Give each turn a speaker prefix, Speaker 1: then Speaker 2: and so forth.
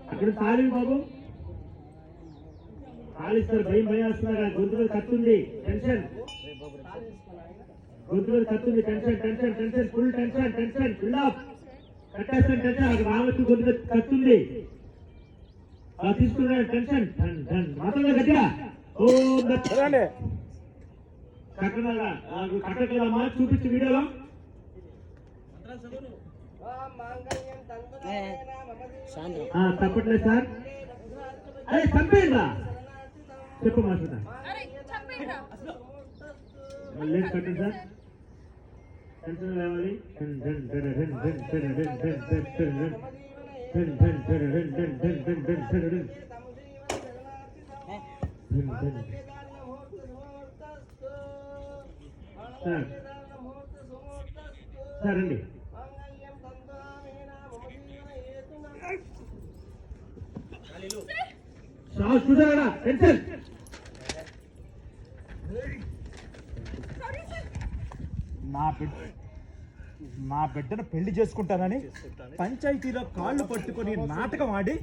Speaker 1: అక్కడ ఖాళీ బాబు ఖాళీ సార్ భయం వస్తున్నారు గొంతు మీద కత్తుంది టెన్షన్ గొంతు మీద కత్తుంది tension tension tension full tension tension full off కట్టేస్తాను టెన్షన్ అక్కడ రావచ్చు గొంతు మీద కత్తుంది అలా తీసుకున్నాడు టెన్షన్ మాత్రం గట్టిగా ఓ కట్టట్లేదమ్మా చూపించు వీడియోలో తప్పట్లేదు సార్ అదే చంపేయండి చెప్పు మాస్టర్ లేదు కట్టండి సార్ టెన్షన్ లేవాలి సార్ అండి చూసారా టెన్షన్
Speaker 2: నా బిడ్డను పెళ్లి చేసుకుంటానని పంచాయతీలో కాళ్ళు పట్టుకొని నాటకం ఆడి